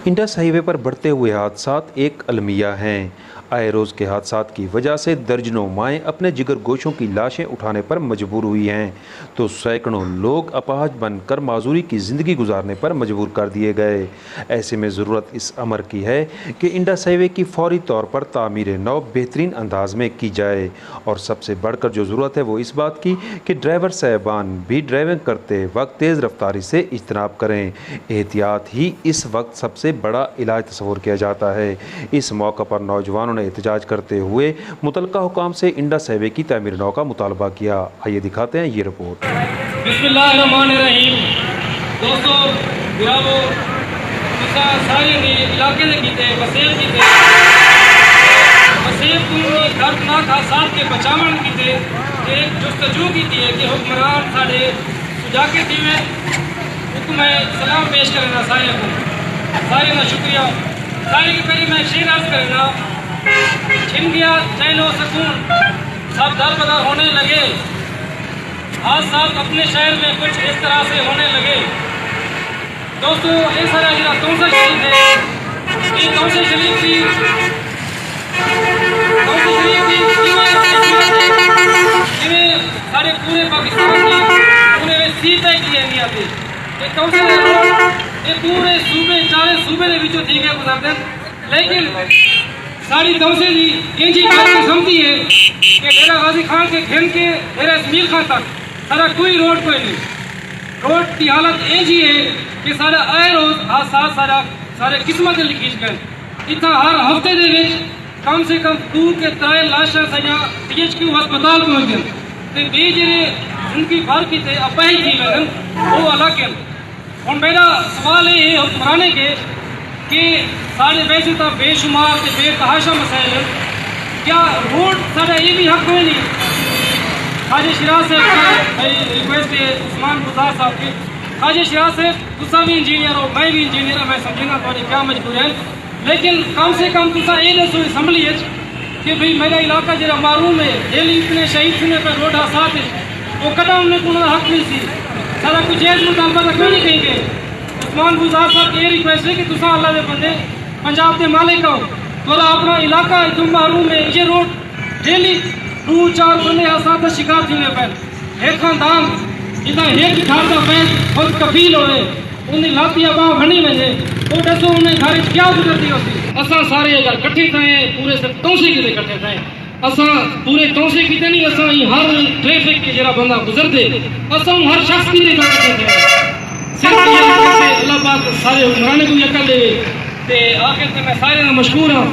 Indus highway पर बढ़ते हुए हादसात एक अलमिया हैं। आए रोज़ के हादसात की वजह से दर्जनों माएँ अपने जिगर गोशों की लाशें उठाने पर मजबूर हुई हैं, तो सैकड़ों लोग अपाहज बनकर माजूरी की ज़िंदगी गुजारने पर मजबूर कर दिए गए। ऐसे में ज़रूरत इस अमर की है कि इंडस हाईवे की फौरी तौर पर तामीर नौ बेहतरीन अंदाज में की जाए, और सबसे बढ़कर जो ज़रूरत है वो इस बात की कि ड्राइवर साहबान भी ड्राइविंग करते वक्त तेज़ रफ्तारी से इज्तनाब करें। एहतियात ही इस वक्त सबसे बड़ा इलाज तस्वूर किया जाता है। इस मौका पर नौजवानों ने एहतजाज करते हुए मुतलका हुकाम से इंडस हाईवे की तामीर नौ का मुतालबा किया। आइए दिखाते हैं ये रिपोर्ट। बिस्मिल्लाहिर्रहमानिर्रहीम। दोस्तों गिरावो सारे ने इलाके दे कीते वसेब कीते वसेब को दर्दनाक हादसात के बचावन कीते एक जस्तजू कीती है कि हुक्मरान साढ़े सुझा के दीवे हुक्म सलाम पेश करना सारे का शुक्रिया। सारे के पहले मैं शेर अर्ज करना छिन गया चैनो सुकून सब दर बदर होने लगे, हादसात अपने शहर में कुछ इस तरह से होने लगे। दोस्तों ये सारा जरा तौसा शरीफ है, ये तौसा शरीफ की जिन्हें सारे पूरे पाकिस्तान की पूरे सी पैक की अहमियत है। ये तौसे ये पूरे सूबे चारे सूबे के विचों ठीक है गुजरते हैं, लेकिन सारी तौसे की इंजी बात समझती है कि डेरा गाजी खान के खेल के डेरा इसमील खान तक सारा कोई रोड कोई नहीं। रोड की हालत इंजी है कि सारा आए रोज हादसात सारे किस्मत के लिखीज गए। इतना हर हफ्ते दे विच कम से कम 2 के 3 लाशां सजा PHQ हस्पताल पहुंच गए ते बे जेरे उनकी भर की थे अपाही थी वजन वो अलग है। और मेरा सवाल ये है हुक्मराने के कि सारे वैसे तो बेशुमार ते बेतहाशा मसाइल हैं, क्या रोड सारा ये भी हक हुए नहीं। खाजी शिराज साहब भाई रिक्वेस्ट है उस्मान गुजार साहब की, खाजी शिराज साहब तुसा भी इंजीनियर हो मैं भी इंजीनियर हूँ, मैं समझना थोड़ी क्या मजबूर है, लेकिन कम से कम तुसा ये दसो असम्बली कि भाई मेरा इलाका जरा मारूम है डेली इतने शहीद सुने पर रोड हादसात है वो कदम में को हक नहीं सी सारा कुछ जेल मुतालबा तक नहीं कहेंगे। उस्मान गुजार साहब की ये रिक्वेस्ट है कि तुसा अल्लाह के बंदे पंजाब के मालिक हो थोड़ा अपना इलाका तुम मारूम है ये रोड डेली 2-4 बंदे हादसात का शिकार थी पर एक खानदान जितना एक घर का पैर खुद कफील होए उन्हें लाती बाह भनी वजे वो दसो उन्हें घर क्या गुजरती होती। असा सारे अगर इकट्ठे थे पूरे सिर्फ तौसे किते इकट्ठे थे असा पूरे तौसे किते नहीं असा हर ट्रैफिक के जरा बंदा गुजरते असा हर शख्स की इकट्ठे थे सिर्फ अल्लाह पाक सारे हुक्मराने को यकल दे ते आखिर में मैं सारे मशहूर हूँ।